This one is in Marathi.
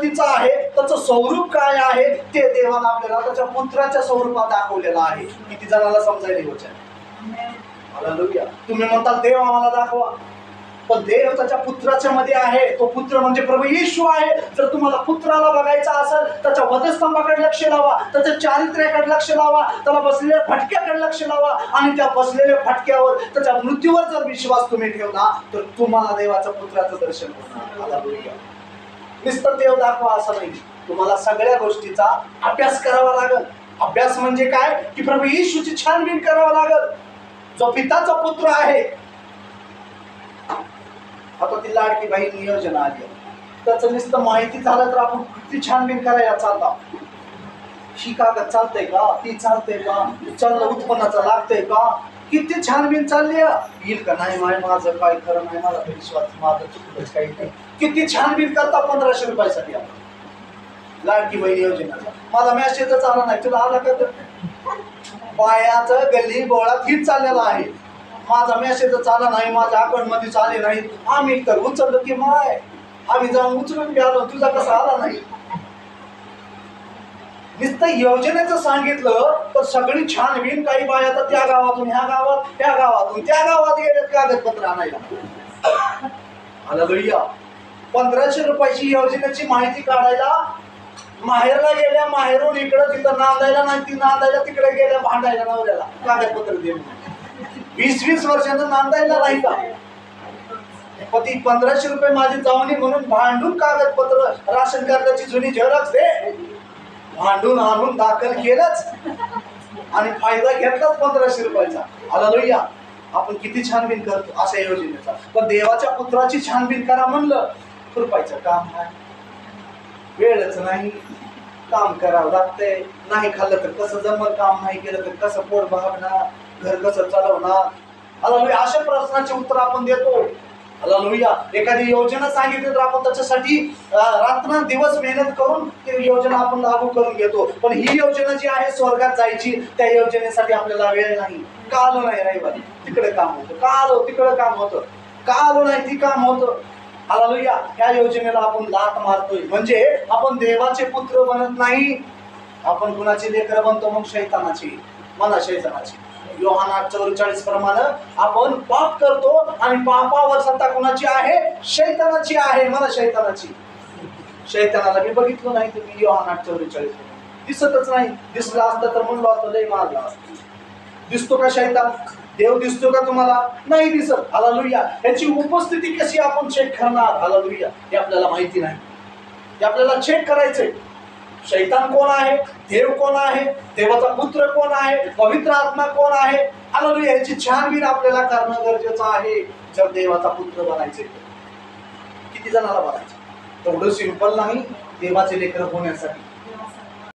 पद्धतीचा आहे, त्याचं स्वरूप काय आहे ते देवाने आपल्याला त्याच्या पुत्राच्या स्वरूपात दाखवलेलं आहे. किती जणांना समजायला येऊ? हालेलुया. तुम्ही म्हणता देव आम्हाला दाखवा, पण देव त्याच्या पुत्राच्या मध्ये आहे. तो पुत्र म्हणजे प्रभू येशू आहे. जर तुम्हाला पुत्राला बघायचा असेल, त्याच्या वधस्तंभाकडे लक्ष लावा, त्याच्या चारित्र्याकडे लक्ष लावा, त्याला बसलेल्या फटक्याकडे लक्ष लावा, आणि त्या बसलेल्या फटक्यावर त्याच्या मृत्यूवर जर विश्वास तुम्ही ठेवला तर तुम्हाला देवाच्या पुत्राचं दर्शन होणार. हालेलुया. नुसतं देव दाखवा असं नाही, तुम्हाला सगळ्या गोष्टीचा अभ्यास करावा लागेल. अभ्यास म्हणजे काय की प्रभू येशूची छानबीन करावं लागेल. जो पिताचा पुत्र आहे, आता ती लाडकी बहीण नियोजन आली, त्याचं नुसतं माहिती झालं तर आपण किती छानबीन करायला चालता. ही कागद चालतंय का, ती चालतंय का, चाललं उत्पन्नाचं लागतंय का, किती छानबीन चालली येईल का नाही, माझं काय खरं नाही, मला विश्वास माझं चुकलंच काही. किती छानबीन करता 1500 रुपयासाठी आपण लाडकी बहीण योजनेचा. मला मेसेजच आला नाही, तुला आला का? बायाचं गल्ली बोळात हीच चाललेलं आहे. माझा मेसेजच आला नाही, माझ्या अकाउंट मध्ये आले नाही. आम्ही तर उचललं की माय, आम्ही जाऊन उचलून घ्यालो, तुझा कसा आला नाही. नुसतं योजनेचं सांगितलं तर सगळी छानबीन. काही बाया तर त्या गावातून ह्या गावात, त्या गावातून त्या गावात गेलेत कागदपत्र आणायला. हालेलुया. 1500 रुपयाची योजनेची माहिती काढायला माहेरला गेल्या, माहेरून इकडं तिथं नांदायला नाही, ती नांदायला तिकडे गेल्या भांडायला नवऱ्याला कागदपत्र देऊन. 20-20 वर्षांचं नांदायला नाही का? पण ती 1500 रुपये माझी जावणी म्हणून भांडून कागदपत्र, राशन कार्डाची जुनी झेरॉक्स दे, भांडून आणून दाखल केलंच आणि फायदा घेतलाच 1500 रुपयाचा. हालेलुया. आपण किती छानबीन करतो अशा योजनेचा. पण देवाच्या पुत्राची छानबीन करा म्हणलं, रुपयाचं काम नाही, वेळच नाही, काम करावं लागतंय. नाही खाल्लं तर कसं जमल, काम नाही केलं तर कसं पोट भागणार, घर कसं चालवणार. हालेलुया. अशा प्रश्नाचे उत्तर आपण देतो. हालेलुया. एखादी योजना सांगितली तर आपण त्याच्यासाठी रात्र दिवस मेहनत करून ती योजना आपण लागू करून घेतो. पण ही योजना जी आहे स्वर्गात जायची, त्या योजनेसाठी आपल्याला वेळ नाही. का आलो नाही रविवारी, तिकडे काम होतं, का आलो तिकडे काम होतं, का आलो नाही ती काम होतं. हालेलुया. ह्या योजनेला आपण लाथ मारतोय, म्हणजे आपण देवाचे पुत्र बनत नाही, आपण कुणाची लेकरं बनतो, मग शैतानाची, मला शैतानाची. योहान 8:44 प्रमाणे आपण पाप करतो आणि पापावर सत्ता कुणाची आहे? शैतानाची आहे, मला शैतानाची. शैतानाला मी बघितलं नाही तुम्ही योहान 8:44 दिसतच नाही. दिसला असतं तर म्हणलो असतं लय मारला असतं. दिसतो का शैतान? देव दिसतो का तुम्हाला? नाही दिसत. हालेलुया. याची उपस्थिती कशी आपण चेक करणार? हालेलुया. हे आपल्याला माहिती नाही, हे आपल्याला चेक करायचंय. शैतान कोण आहे, देव कोण आहे, देवाचा पुत्र कोण आहे, पवित्र आत्मा कोण आहे. हालेलुया. याची छानबीन आपल्याला करणं गरजेचं आहे जर देवाचा पुत्र बनायचे. किती जणाला बनायचं? तेवढं सिंपल नाही देवाचे लेकरं होण्यासाठी.